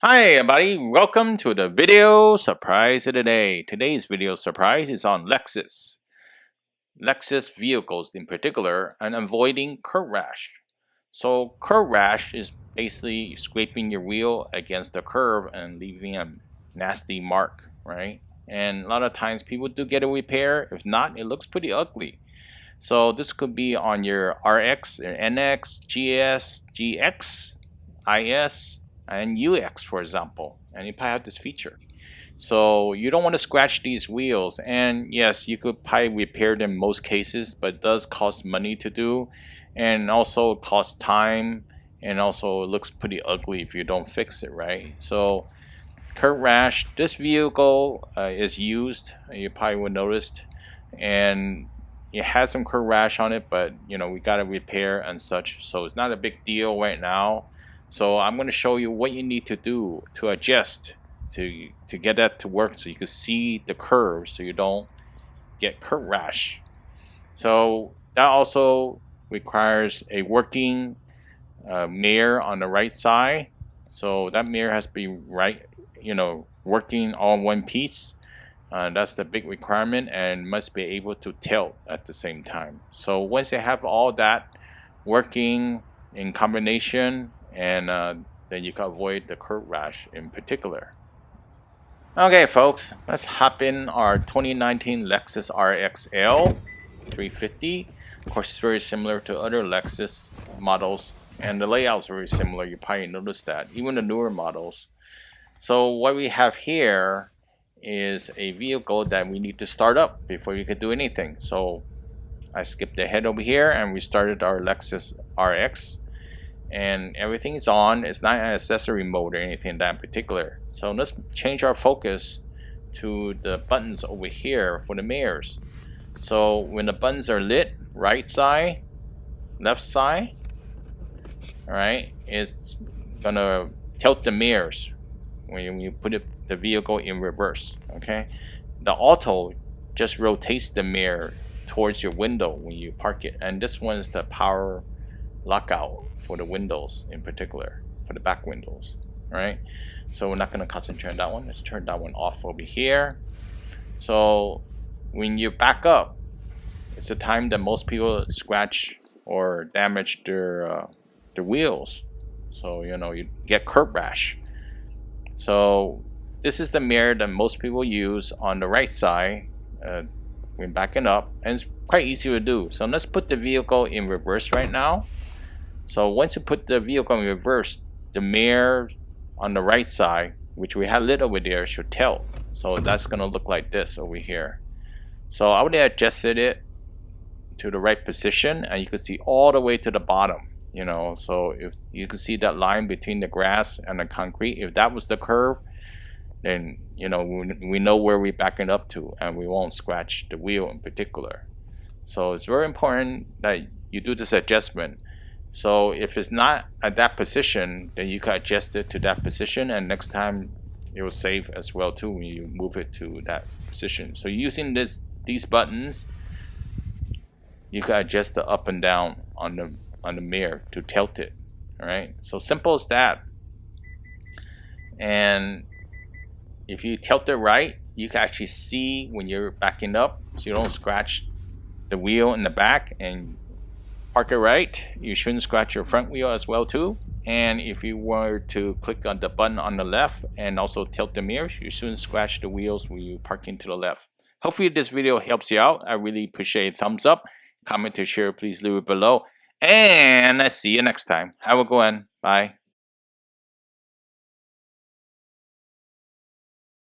Hi everybody, welcome to the video surprise of the day. Today's video surprise is on Lexus vehicles in particular, and avoiding curb rash. So curb rash is basically scraping your wheel against the curb and leaving a nasty mark, right? And a lot of times people do get a repair. If not, it looks pretty ugly. So this could be on your RX, or NX, GS, GX, IS, and UX, for example. And you probably have this feature. So you don't want to scratch these wheels. And yes, you could probably repair them in most cases, but it does cost money to do. And also costs time. And also it looks pretty ugly if you don't fix it, right? So curb rash, this vehicle is used. You probably would noticed. And it has some curb rash on it, but we got to repair and such, so it's not a big deal right now. So I'm going to show you what you need to do to adjust to get that to work, so you can see the curves, so you don't get curb rash. So that also requires a working mirror on the right side. So that mirror has to be right, working all in one piece. That's the big requirement, and must be able to tilt at the same time. So once you have all that working in combination, and then you can avoid the curb rash in particular. Okay folks, let's hop in our 2019 Lexus RX L 350. Of course, it's very similar to other Lexus models, and the layout is very similar. You probably noticed that, even the newer models. So what we have here is a vehicle that we need to start up before we could do anything. So I skipped ahead over here and we started our Lexus RX, and everything is on. It's not an accessory mode or anything that in particular. So let's change our focus to the buttons over here for the mirrors. So when the buttons are lit, right side, left side, all right, it's gonna tilt the mirrors when you put the vehicle in reverse. Okay, the auto just rotates the mirror towards your window when you park it, and this one is the power lockout for the windows, in particular for the back windows. Right, so we're not going to concentrate on that one. Let's turn that one off over here. So when you back up, it's the time that most people scratch or damage their wheels, so you get curb rash. So this is the mirror that most people use on the right side when backing up, and it's quite easy to do. So let's put the vehicle in reverse right now. So once you put the vehicle in reverse, the mirror on the right side, which we had lit over there, should tilt. So that's going to look like this over here. So I would have adjusted it to the right position, and you can see all the way to the bottom. So if you can see that line between the grass and the concrete, if that was the curve, then we know where we're backing up to, and we won't scratch the wheel in particular. So it's very important that you do this adjustment. So if it's not at that position, then you can adjust it to that position, and next time it will save as well too when you move it to that position. So using these buttons, you can adjust the up and down on the mirror to tilt it. All right, so simple as that. And if you tilt it right, you can actually see when you're backing up, so you don't scratch the wheel in the back. And park it right, you shouldn't scratch your front wheel as well too. And if you were to click on the button on the left and also tilt the mirrors, you shouldn't scratch the wheels when you parking to the left. Hopefully this video helps you out. I really appreciate a thumbs up. Comment to share, please leave it below. And I see you next time. Have a good one. Bye.